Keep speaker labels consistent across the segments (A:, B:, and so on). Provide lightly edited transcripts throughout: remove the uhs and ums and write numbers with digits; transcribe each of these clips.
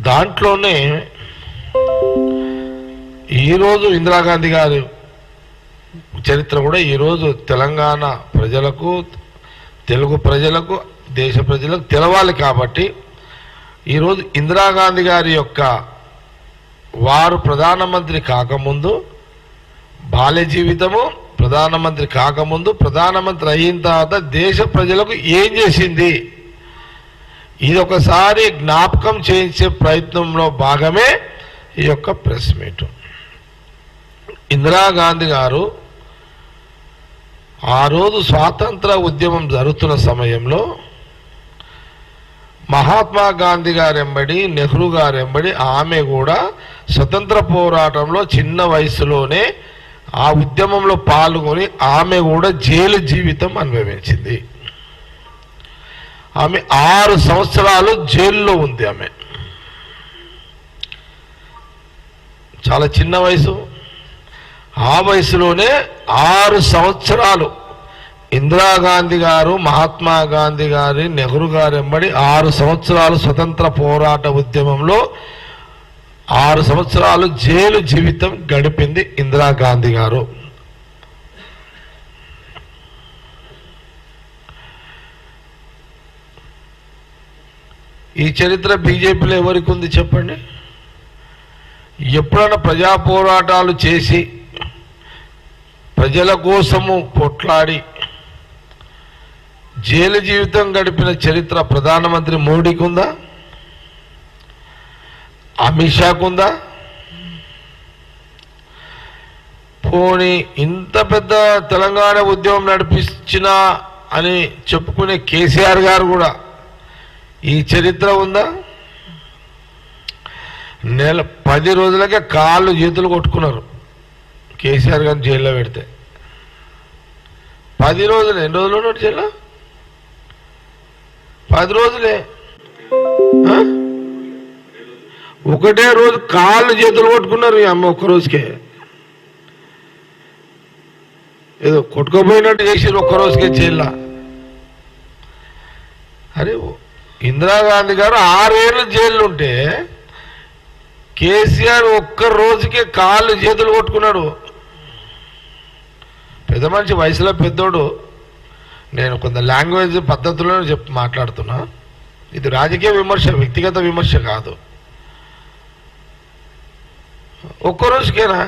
A: దాంట్లోనే ఈరోజు ఇందిరాగాంధీ గారి చరిత్ర కూడా ఈరోజు తెలంగాణ ప్రజలకు, తెలుగు ప్రజలకు, దేశ ప్రజలకు తెలవాలి. కాబట్టి ఈరోజు ఇందిరాగాంధీ గారి యొక్క వారు ప్రధానమంత్రి కాకముందు బాల్య జీవితము, ప్రధానమంత్రి కాకముందు, ప్రధానమంత్రి అయిన తర్వాత దేశ ప్రజలకు ఏం చేసింది, ఇది ఒకసారి జ్ఞాపకం చేయించే ప్రయత్నంలో భాగమే ఈ యొక్క ప్రెస్ మీట్. ఇందిరాగాంధీ గారు ఆ రోజు స్వాతంత్ర ఉద్యమం జరుగుతున్న సమయంలో మహాత్మా గాంధీ గారెంబడి, నెహ్రూ గారెంబడి ఆమె కూడా స్వతంత్ర పోరాటంలో చిన్న వయసులోనే ఆ ఉద్యమంలో పాల్గొని ఆమె కూడా జైలు జీవితం అనుభవించింది. ఆమె 6 సంవత్సరాలు జైల్లో ఉంది. ఆమె చాలా చిన్న వయసు. ఆ వయసులోనే 6 సంవత్సరాలు ఇందిరాగాంధీ గారు, మహాత్మా గాంధీ గారి, నెహ్రూ గారు వెంబడి 6 సంవత్సరాలు స్వతంత్ర పోరాట ఉద్యమంలో 6 సంవత్సరాలు జైలు జీవితం గడిపింది ఇందిరాగాంధీ గారు. ఈ చరిత్ర బీజేపీలో ఎవరికి ఉంది చెప్పండి? ఎప్పుడైనా ప్రజా పోరాటాలు చేసి ప్రజల కోసము పొట్లాడి జైలు జీవితం గడిపిన చరిత్ర ప్రధానమంత్రి మోడీకి ఉందా? అమిత్ షాకు ఉందా? పోనీ ఇంత పెద్ద తెలంగాణ ఉద్యమం నడిపించిన అని చెప్పుకునే కేసీఆర్ గారు కూడా ఈ చరిత్ర ఉందా? 10 రోజులకే కాళ్ళు చేతులు కొట్టుకున్నారు కేసీఆర్ గారిని జైల్లో పెడితే. 10 రోజులు. ఎన్ని రోజులు ఉన్నాడు జైల్లో? 10 రోజులే. ఒకటే రోజు కాళ్ళు చేతులు కొట్టుకున్నారు ఈ అమ్మ. ఒక్క రోజుకే ఏదో కొట్టుకోపోయినట్టు చేసారు ఒక్క రోజుకే జైల్లో. అరే ఇందిరాగాంధీ గారు 6 ఏళ్ళు జైలు ఉంటే కేసీఆర్ ఒక్క రోజుకే కాళ్ళు చేతులు కొట్టుకున్నాడు. పెద్ద మనిషి, వయసులో పెద్దోడు. నేను కొంత లాంగ్వేజ్ పద్ధతుల్లో మాట్లాడుతున్నా. ఇది రాజకీయ విమర్శ, వ్యక్తిగత విమర్శ కాదు. ఒక్క రోజుకేనా?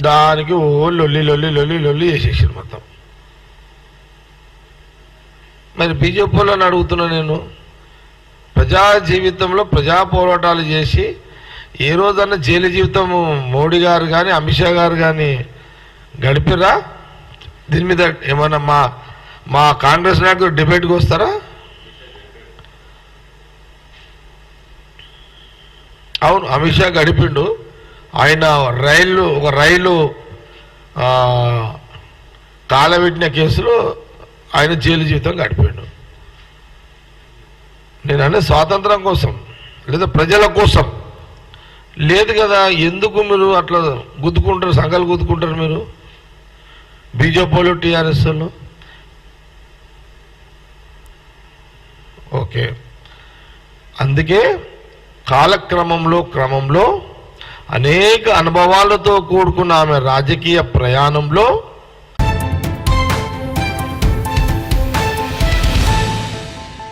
A: దానికి ఓ లొల్లి లొల్లి లొల్లి లొల్లి చేసేసారు మొత్తం. మరి బీజేపీ వాళ్ళని అడుగుతున్నా నేను, ప్రజా జీవితంలో ప్రజా పోరాటాలు చేసి ఏ రోజన్నా జైలు జీవితం మోడీ గారు కానీ అమిత్ షా గారు కానీ గడిపిరా? దీని మీద ఏమన్నా మా కాంగ్రెస్ నాయకులు డిబేట్కి వస్తారా? అవును, అమిత్ షా గడిపిండు. ఆయన ఒక రైలు కాలబెట్టిన కేసులో ఆయన జైలు జీవితం గడిపాడు. నేను అనే స్వాతంత్రం కోసం లేదా ప్రజల కోసం లేదు కదా. ఎందుకు మీరు అట్లా గుద్దుకుంటారు, సంఘాలు గుద్దుకుంటారు మీరు బీజేపీ వాళ్ళు, టీఆర్ఎస్ వాళ్ళు? ఓకే, అందుకే క్రమంలో అనేక అనుభవాలతో కూడుకున్న ఆమె రాజకీయ ప్రయాణంలో